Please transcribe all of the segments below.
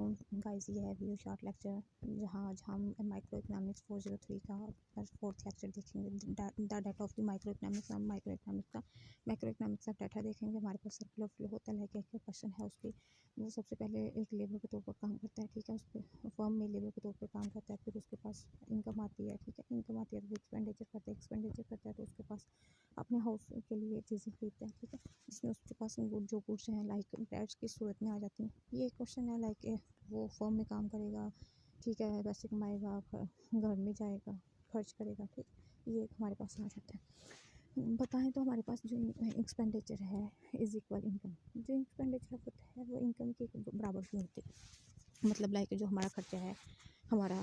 वालेकुम गाइस, ये है व्यू शॉर्ट लेक्चर जहाँ आज हम माइक्रो इकोनॉमिक्स 403 का फोर्थ लेक्चर देखेंगे। The data of the micro economics. हम माइक्रो इकोनॉमिक्स का डाटा देखेंगे। हमारे पास सर्कुलर फ्लो होता है, क्या क्या पर्सन है उस पर। वो सबसे पहले एक लेबर के तौर पर काम करता है, ठीक है। उस पर फर्म में लेबर के तौर पर काम करता है, फिर उसके पास इनकम आती है, ठीक है। इनकम आती है तो एक्सपेंडिचर करता है तो उसके पास अपने हाउस के लिए चीज़ें खरीदता है, ठीक है। जिसमें उसके पास जो गुड्स हैं लाइक ब्रेड्स की सूरत में आ जाती हैं। ये एक क्वेश्चन है, लाइक वो फर्म में काम करेगा, ठीक है, पैसे कमाएगा, घर में जाएगा, खर्च करेगा, ठीक। ये हमारे पास आ जाता है। बताएं तो हमारे पास जो एक्सपेंडिचर है इज़ इक्वल इनकम। जो एक्सपेंडिचर होता है वो इनकम के बराबर क्यों होती है। मतलब लाइक जो हमारा खर्चा है, हमारा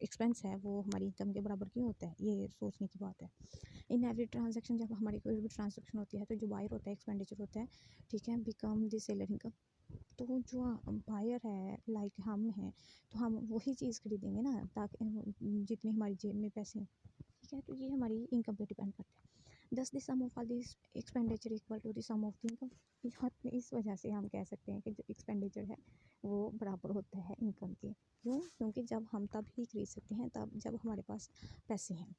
एक्सपेंस है, वो हमारी इनकम के बराबर क्यों होता है, ये सोचने की बात है। इन एवरी ट्रांजैक्शन, जब हमारी कोई भी ट्रांजैक्शन होती है तो जो बायर होता है एक्सपेंडिचर होता है, ठीक है, बिकम द सेलर इनकम। तो जो बायर है लाइक हम हैं, तो हम वही चीज़ खरीदेंगे ना, ताकि जितनी हमारी जेब में पैसे हैं, ठीक है। तो ये हमारी इनकम पे डिपेंड करता है। Thus the sum of all this expenditure equal to the sum of the income. इस वजह से हम कह सकते हैं कि जो एक्सपेंडिचर है वो बराबर होता है इनकम के। क्यों? क्योंकि जब हम तब ही खरीद सकते हैं तब जब हमारे पास पैसे हैं।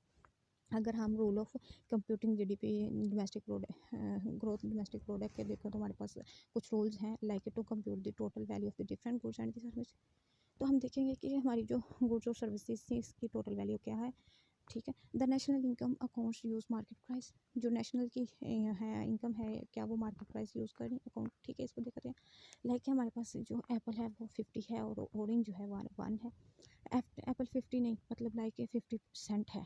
अगर हम rule of computing GDP domestic product growth domestic product के देखो तो हमारे पास कुछ रूल्स हैं, like to compute the total value of the different goods and the service. तो हम देखेंगे कि हमारी जो गुड्स और सर्विसेज थी इसकी टोटल वैल्यू क्या है, ठीक है। The national income accounts use market price. जो नेशनल की है इनकम है, क्या वो मार्केट प्राइस यूज़ करें अकाउंट, ठीक है। इसको देखते हैं, लाइक हमारे पास जो एप्पल है वो 50 है और ऑरेंज जो है 1 है। एप्पल 50 नहीं, मतलब लाइक 50% है,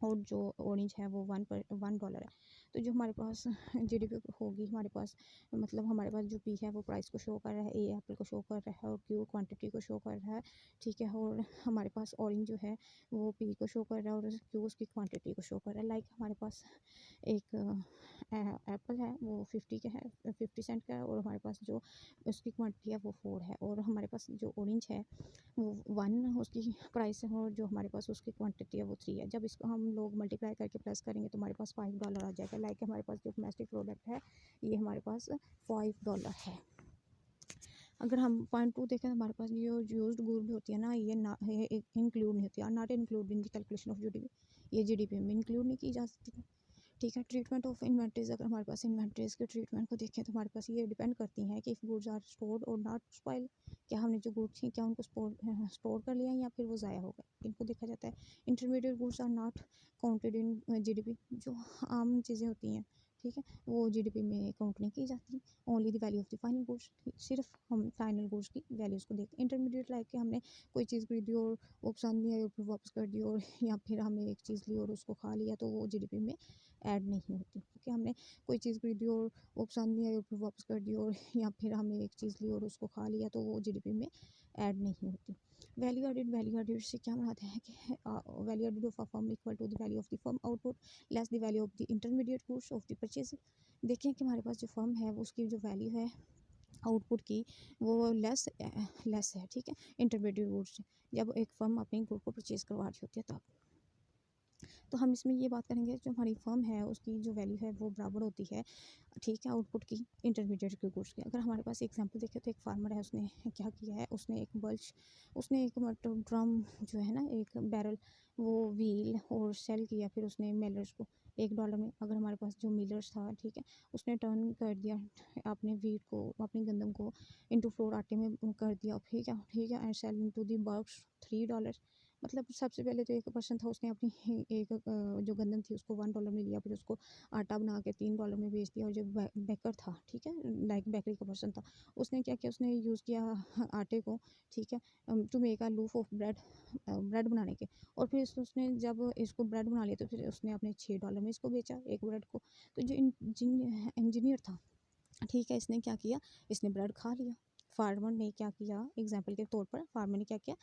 और जो ऑरेंज है वो $1 है। तो जो हमारे पास जीडीपी होगी हमारे पास, मतलब हमारे पास जो पी है वो प्राइस को शो कर रहा है, ए एप्पल को शो कर रहा है, और क्यू क्वांटिटी को शो कर रहा है, ठीक है। और हमारे पास ऑरेंज जो है वो पी को शो कर रहा है और क्यू उसकी क्वांटिटी को शो कर रहा है। लाइक हमारे पास एक एप्पल है वो 50 का है, 50 सेंट का है, और हमारे पास जो उसकी क्वांटिटी है वो 4 है, और हमारे पास जो ऑरेंज है वो 1 उसकी प्राइस है, और जो हमारे पास उसकी क्वांटिटी है वो 3 है। जब इसको हम लोग मल्टीप्लाई करके प्लस करेंगे तो हमारे पास $5 आ जाएगा। लाइक हमारे पास जो डोमेस्टिक प्रोडक्ट है ये हमारे पास $5 है। अगर हम पॉइंट 2 देखें तो हमारे पास जो यूज्ड गुड होती है ना, ये ना इंक्लूड नहीं होती, are not include in the calculation of GDP. ये जीडीपी में इंक्लूड नहीं की जा सकती, ठीक है। ट्रीटमेंट ऑफ इन्वेंट्रीज, अगर हमारे पास इन्वेंट्रीज के ट्रीटमेंट को देखें तो हमारे पास ये डिपेंड करती हैं कि इफ़ गुड्स आर स्टोर्ड और नॉट स्पॉइल। क्या हमने जो गुड्स थी क्या उनको स्टोर कर लिया या फिर वो ज़ाया हो गए, इनको देखा जाता है। Intermediate goods are not counted in GDP. जो आम चीज़ें होती हैं, ठीक है, वो जीडीपी में काउंट नहीं की जाती। Only the value of the final goods, सिर्फ हम फाइनल गुड्स की वैल्यूज़ को देखते हैं। इंटरमीडिएट लाइक कि हमने कोई चीज़ खरीदी और वो पसंद नहीं आई और फिर वापस कर दी, और या फिर हमने एक चीज़ ली और उसको खा लिया, तो वो जीडीपी में ऐड नहीं होती, क्योंकि हमने कोई चीज़ खरीदी और वो पसंद नहीं आई और फिर वापस कर दी, और या फिर हमने एक चीज़ ली और उसको खा लिया, तो वो जीडीपी में ऐड नहीं होती। वैल्यू एडेड से क्या बनाते हैं कि value added of a firm equal to the value of the firm output less the value of the intermediate goods of the purchase. देखें कि हमारे पास जो फर्म है वो उसकी जो वैल्यू है आउटपुट की वो लेस है, ठीक है, इंटरमीडिएट गुड्स से। जब एक फर्म अपनी गुड को परचेज करवा रही होती है तब। तो हम इसमें ये बात करेंगे जो हमारी फर्म है उसकी जो वैल्यू है वो बराबर होती है, ठीक है, आउटपुट की इंटरमीडिएट के गुड्स की। अगर हमारे पास एग्जांपल देखें तो एक फार्मर है, उसने क्या किया है, उसने एक मतलब ड्रम जो है ना, एक बैरल, वो व्हील और सेल किया, फिर उसने मेलर्स को $1 में। अगर हमारे पास जो मिलर्स था, ठीक है, उसने टर्न कर दिया अपने वीट को, अपनी गंदम को इंटू फ्लोर आटे में कर दिया, ठीक है, and cell into the bulls $3। मतलब सबसे पहले तो एक पर्सन था, उसने अपनी एक जो गंदम थी उसको $1 में लिया, फिर उसको आटा बना के $3 में बेच दिया। और जो बेकर था, ठीक है, लाइक बेकरी का पर्सन था, उसने क्या किया, उसने यूज़ किया आटे को, ठीक है, to make a loaf of bread बनाने के। और फिर उसने जब इसको ब्रेड बना लिया तो फिर उसने अपने $6 में इसको बेचा एक ब्रेड को। तो जो इंजीनियर था, ठीक है, इसने क्या किया, इसने ब्रेड खा लिया। फार्मर ने क्या किया, एग्जाम्पल के तौर पर फार्मर ने क्या किया,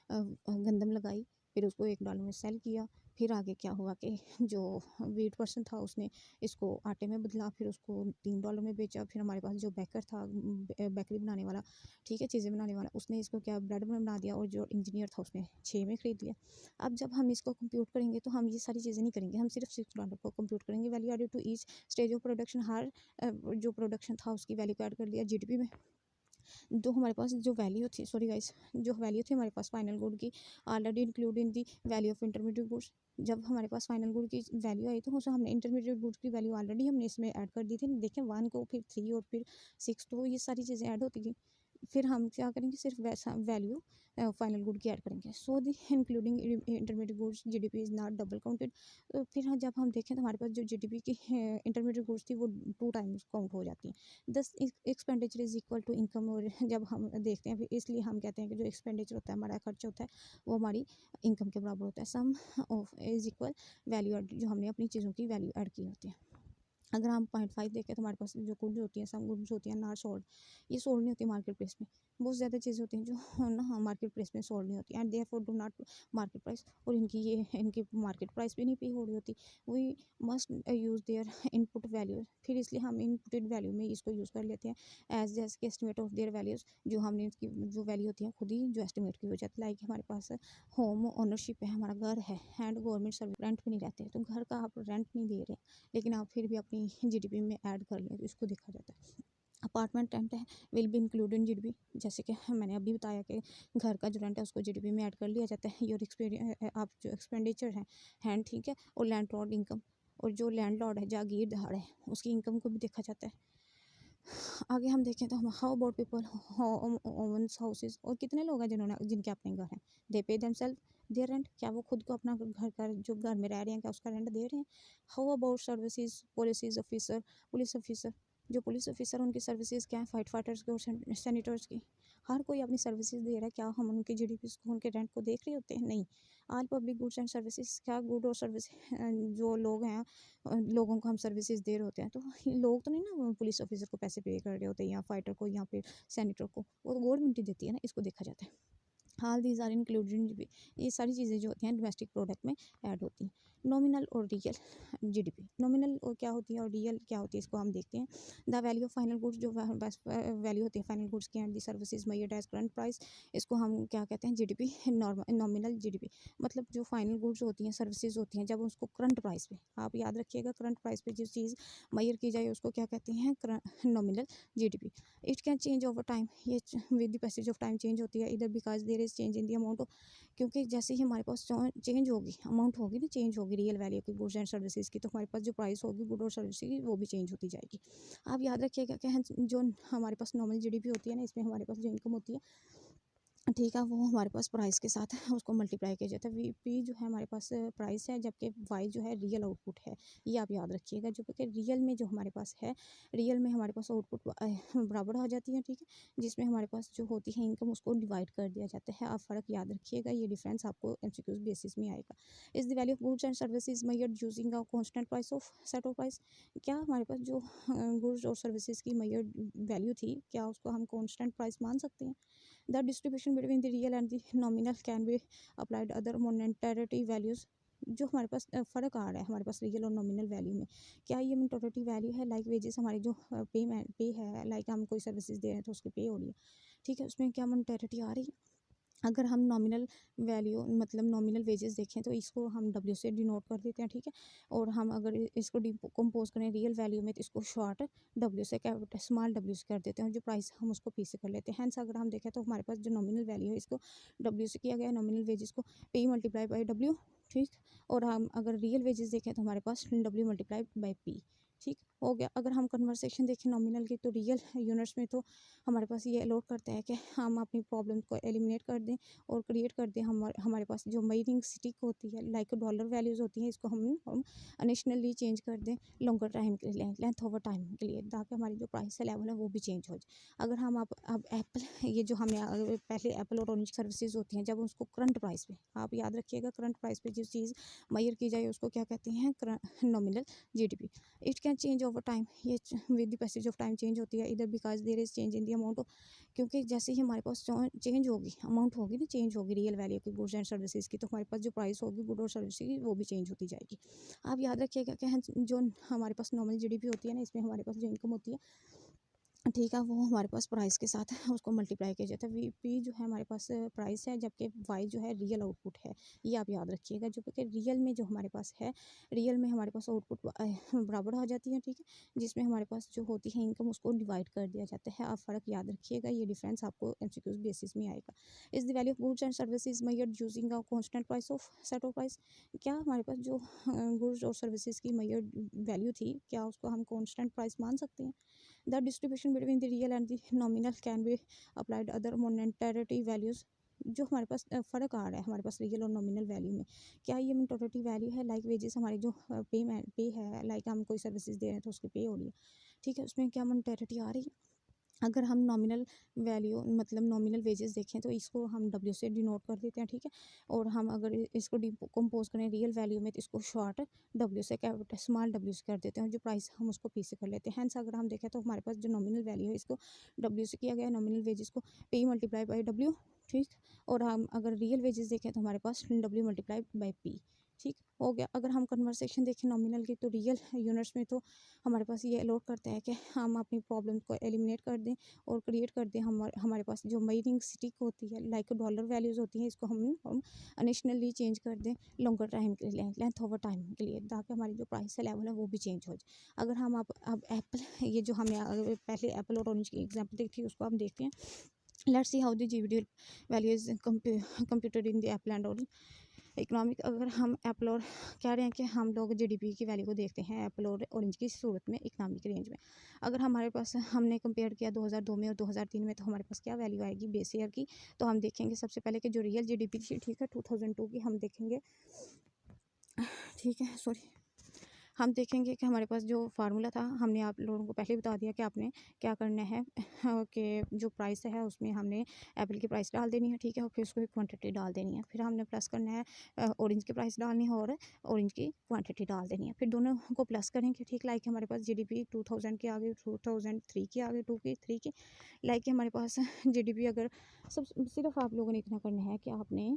गंदम लगाई, फिर उसको $1 में सेल किया। फिर आगे क्या हुआ कि जो वीट पर्सन था उसने इसको आटे में बदला, फिर उसको $3 में बेचा। फिर हमारे पास जो बेकर था, बेकरी बनाने वाला, ठीक है, चीज़ें बनाने वाला, उसने इसको क्या ब्रेड में बना दिया, और जो इंजीनियर था उसने 6 में ख़रीद लिया। अब जब हम इसको कंप्यूट करेंगे तो हम ये सारी चीज़ें नहीं करेंगे, हम सिर्फ $6 को कंप्यूट करेंगे। Value added to each stage of production, हर जो प्रोडक्शन था उसकी वैल्यू को ऐड कर दिया जीडीपी में। जो हमारे पास जो वैल्यू थी, सॉरी गाइस, जो वैल्यू थी हमारे पास फाइनल गुड की already include in the value of intermediate goods. जब हमारे पास फाइनल गुड की वैल्यू आई तो उसमें हमने इंटरमीडिएट गुड्स की वैल्यू ऑलरेडी हमने इसमें ऐड कर दी थी। देखें 1 को फिर 3 और फिर 6, तो ये सारी चीज़ें ऐड होती गई। फिर हम क्या करेंगे, सिर्फ वैसा वैल्यू फाइनल गुड की ऐड करेंगे। So the including intermediate goods GDP is not double counted. फिर जब हम देखें तो हमारे पास जो जीडीपी की इंटरमीडिएट गुड्स थी वो 2 टाइम्स काउंट हो जाती हैं। Thus expenditure is equal to income. और जब हम देखते हैं फिर इसलिए हम कहते हैं कि जो एक्सपेंडिचर होता है, हमारा खर्च होता है, वो हमारी इनकम के बराबर होता है। Sum of is equal value add, जो हमने अपनी चीज़ों की वैल्यू ऐड की होती है। अगर हम 0.5 देखें तो हमारे पास जो गुड्स होती हैं, सम गुड्स होती हैं नॉट सोल्ड, ये सोल्ड नहीं होती मार्केट प्लेस में। बहुत ज़्यादा चीज़ें होती हैं जो ना मार्केट प्लेस में सोल्ड नहीं होती and therefore do not market price, और इनकी मार्केट प्राइस भी नहीं पे हो रही होती। We must use their input values, फिर इसलिए हम इनपुटेड वैल्यू में इसको यूज़ कर लेते हैं एज जैसे कि एस्टिमेट ऑफ देयर वैल्यूज़, जो हमने इसकी जो वैल्यू होती है खुद ही जो एस्टिमेट की हो जाती है। लाइक हमारे पास होम ओनरशिप है, हमारा घर है एंड गवर्नमेंट सर्विस, रेंट पे नहीं रहते, तो घर का आप रेंट नहीं दे रहे, लेकिन आप फिर भी अपनी जीडीपी में ऐड कर लें तो इसको देखा जाता है। अपार्टमेंट रेंट है, will be included in GDP, जैसे कि मैंने अभी बताया कि घर का जो रेंट है उसको जीडीपी में ऐड कर लिया जाता है। योर एक्सपीरियंस, आप जो एक्सपेंडिचर है हैंड, ठीक है, और लैंडलॉर्ड इनकम, और जो लैंडलॉर्ड है जागीरदार है उसकी इनकम को भी देखा जाता है। आगे हम देखें तो हम how about people owns houses, और कितने लोग हैं जिनके अपने घर हैं, दे पे देमसेल्फ देयर रेंट, क्या वो खुद को अपना घर का जो घर में रह रहे हैं क्या उसका रेंट दे रहे हैं। How about services police officer, police officer, जो पुलिस ऑफिसर उनकी सर्विसेज क्या है, फाइट फाइटर्स की और सैनिटर्स की, हर कोई अपनी सर्विसेज दे रहा है, क्या हम उनकी जीडीपी को उनके रेंट को देख रहे होते हैं, नहीं। All public goods and services, क्या गुड और सर्विस जो लोग हैं लोगों को हम सर्विसेज दे रहे होते हैं, तो लोग तो नहीं ना पुलिस ऑफिसर को पैसे पे कर रहे होते हैं या फाइटर को या फिर सैनिटर को, वो तो गवर्नमेंट ही देती है ना, इसको देखा जाता है। हाल दीज आर इंक्लूडेड, ये सारी चीज़ें जो होती हैं डोमेस्टिक प्रोडक्ट में ऐड होती हैं। नॉमिनल और रियल जीडीपी, नॉमिनल और क्या होती है और रियल क्या होती है, इसको हम देखते हैं। The value of final goods, जो वैल्यू होती है फाइनल गुड्स की and the services measured as current price, इसको हम क्या कहते हैं, जीडीपी। नॉमिनल जीडीपी मतलब जो फाइनल गुड्स होती हैं, सर्विसेज होती हैं, जब उसको करंट प्राइस पे, आप याद रखिएगा, करंट प्राइस पे जिस चीज़ मेजर की जाए उसको क्या कहते हैं, nominal GDP. It can change over time, ये with the passage of time change होती है, इधर because there is change in the amount, क्योंकि जैसे ही हमारे पास चेंज होगी, अमाउंट होगी ना, चेंज होगी रियल वैल्यू की गुड्स एंड सर्विसेज की, तो हमारे पास जो प्राइस होगी गुड और सर्विस की वो भी चेंज होती जाएगी। आप याद रखिएगा कि जो हमारे पास नॉर्मल जीडीपी होती है ना, इसमें हमारे पास जो इनकम होती है, ठीक है, वो हमारे पास प्राइस के साथ उसको मल्टीप्लाई किया जाता है। पी जो है हमारे पास प्राइस है, जबकि वाई जो है रियल आउटपुट है, ये आप याद रखिएगा। जो कि रियल में जो हमारे पास है, रियल में हमारे पास आउटपुट बराबर आ जाती है, ठीक है, जिसमें हमारे पास जो होती है इनकम उसको डिवाइड कर दिया जाता है। आप फ़र्क याद रखिएगा, ये डिफरेंस आपको एमसीक्यूज बेसिस में आएगा। Is the value of goods and services measured using a constant price of set of price, क्या हमारे पास जो गुड्स और सर्विसेज की मेजर्ड वैल्यू थी, क्या उसको हम कांस्टेंट प्राइस मान सकते हैं। The distribution between the real and the nominal can be applied other monetary values, जो हमारे पास फ़र्क आ रहा है हमारे पास रियल और नॉमिनल वैल्यू में, क्या ये मोनेटरी वैल्यू है, लाइक वेजेस हमारी जो पे है, लाइक हम कोई सर्विसेज दे रहे हैं तो उसकी पे हो रही है, ठीक है, उसमें क्या मोनेटरिटी आ रही है। अगर हम नॉमिनल वैल्यू मतलब नॉमिनल वेजेस देखें तो इसको हम डब्ल्यू से डिनोट कर देते हैं, ठीक है, और हम अगर इसको डिकम्पोज करें रियल वैल्यू में तो इसको शॉर्ट डब्ल्यू से कैपिटल स्मॉल डब्ल्यू से कर देते हैं, और जो प्राइस हम उसको पी से कर लेते हैं। हैंस अगर हम देखें तो हमारे पास जो नॉमिनल वैल्यू है इसको डब्ल्यू से किया गया है, नॉमिनल वेजेस को पी मल्टीप्लाई बाई डब्ल्यू, ठीक, और हम अगर रियल वेजेस देखें तो हमारे पास डब्ल्यू मल्टीप्लाई बाई पी, ठीक हो गया। अगर हम कन्वर्सेशन देखें नॉमिनल की तो रियल यूनिट्स में तो हमारे पास ये अलॉट करता है कि हम अपनी प्रॉब्लम को एलिमिनेट कर दें और क्रिएट कर दें। हमारे पास जो मेजरिंग स्टिक होती है, लाइक डॉलर वैल्यूज़ होती हैं, इसको हम एडिशनली चेंज कर दें लॉन्गर टाइम के लिए, लेंथ ओवर टाइम के लिए, ताकि हमारी जो प्राइस है लेवल है वो भी चेंज हो जाए। अगर हम अब एप्पल, ये जो हमें पहले एप्पल और ऑरेंज सर्विसेज होती हैं, जब उसको करंट प्राइस पे, आप याद रखिएगा, करंट प्राइस पे जिस चीज़ मेजर की जाए उसको क्या कहते हैं, nominal GDP. It can change over time, ये with the passage of time change होती है, इधर because there is change in the amount, क्योंकि जैसे ही हमारे पास चेंज होगी, अमाउंट होगी ना, चेंज होगी रियल वैल्यू की गुड्स एंड सर्विसेज की, तो हमारे पास जो प्राइस होगी गुड और सर्विस की वो भी चेंज होती जाएगी। आप याद रखिएगा कि जो हमारे पास नॉर्मल जीडीपी होती है ना, इसमें हमारे पास जो इनकम होती है ठीक है, वो हमारे पास प्राइस के साथ उसको मल्टीप्लाई किया जाता है। पी जो है हमारे पास प्राइस है, जबकि वाई जो है रियल आउटपुट है। ये आप याद रखिएगा, जो कि रियल में जो हमारे पास है, रियल में हमारे पास आउटपुट बराबर आ जाती है, ठीक है, जिसमें हमारे पास जो होती है इनकम, उसको डिवाइड कर दिया जाता है। आप फ़र्क याद रखिएगा, ये डिफरेंस आपको एमसीक्यूज बेसिस में आएगा। Is the value of goods and services measured using a constant price of set of price. क्या हमारे पास जो गुड्स और सर्विसेज की मेजर्ड वैल्यू थी, क्या उसको हम कांस्टेंट प्राइस मान सकते हैं? The distribution between the real and the nominal can be applied other monetary values। जो हमारे पास फ़र्क आ रहा है हमारे पास रियल और नॉमिनल वैल्यू में, क्या ये मोनेटरी वैल्यू है? लाइक वेजेस, हमारी जो पे है, लाइक हम कोई सर्विसेज दे रहे हैं तो उसकी पे हो रही है, ठीक है, उसमें क्या मोनेटरिटी आ रही है? अगर हम नॉमिनल वैल्यू मतलब नॉमिनल वेजेस देखें तो इसको हम डब्ल्यू से डिनोट कर देते हैं, ठीक है, और हम अगर इसको डिकम्पोज करें रियल वैल्यू में तो इसको शॉर्ट डब्ल्यू से, कैपिटल स्मॉल डब्ल्यू से कर देते हैं, और जो प्राइस हम उसको पी से कर लेते हैं। हैंस अगर हम देखें तो हमारे पास जो नॉमिनल वैल्यू है इसको डब्ल्यू से किया गया है, नॉमिनल वेजेस को पी मल्टीप्लाई बाई डब्ल्यू, ठीक, और हम अगर रियल वेजेस देखें तो हमारे पास डब्ल्यू मल्टीप्लाई बाई पी, ठीक हो गया। अगर हम कन्वर्सेशन देखें नॉमिनल की, तो रियल यूनिट्स में तो हमारे पास ये अलाउड करता है कि हम अपनी प्रॉब्लम को एलिमिनेट कर दें और क्रिएट कर दें। हमारे पास जो मीनिंग स्टिक होती है, लाइक डॉलर वैल्यूज़ होती हैं, इसको हम अडिशनली चेंज कर दें लॉन्गर टाइम के लिए, लेंथ ओवर टाइम के लिए, ताकि हमारी जो प्राइस है लेवल है वो भी चेंज हो जाए। अगर हम अब एप्पल, ये जो हमने पहले एप्पल और ऑरेंज की एग्जाम्पल देखी उसको हम देखते हैं। Let's see how the GVD value is computed in the Apple and orange economic. अगर हम एप्पल और कह रहे हैं कि हम लोग जीडीपी की वैल्यू को देखते हैं एप्पल और ऑरेंज की सूरत में इकोनॉमिक रेंज में। अगर हमारे पास हमने कंपेयर किया 2002 में और 2003 में, तो हमारे पास क्या वैल्यू आएगी बेस ईयर की? तो हम देखेंगे सबसे पहले कि जो रियल जीडीपी थी, ठीक है, 2002 की हम देखेंगे, ठीक है, सॉरी, हम देखेंगे कि हमारे पास जो फार्मूला था, हमने आप लोगों को पहले बता दिया कि आपने क्या करना है कि जो प्राइस है उसमें हमने एप्पल की प्राइस डाल देनी है, ठीक है, और फिर उसको क्वांटिटी डाल देनी है, फिर हमने प्लस करना है ऑरेंज की प्राइस डालनी है और ऑरेंज की क्वांटिटी डाल देनी है, फिर दोनों को प्लस करेंगे, ठीक, लाइक हमारे पास जीडीपी 2000 के आगे, 2003 के आगे, 2 की 3 की, लाइक हमारे पास जीडीपी अगर सब, सिर्फ आप लोगों ने इतना करना है कि आपने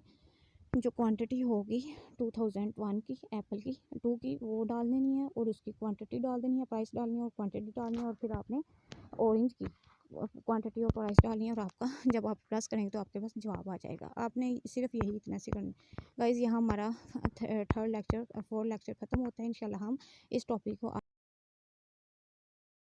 जो क्वांटिटी होगी 2001 की एप्पल की 2 की वो डाल देनी है, और उसकी क्वांटिटी डाल देनी है, प्राइस डालनी है और क्वांटिटी डालनी है, और फिर आपने ऑरेंज की क्वांटिटी और प्राइस डालनी है, और आपका जब आप प्लस करेंगे तो आपके पास जवाब आ जाएगा। आपने सिर्फ यही इतना से करना है गाइज़। यहाँ हमारा थर्ड लेक्चर, फोर्थ लेक्चर ख़त्म होता है। इंशाल्लाह हम इस टॉपिक को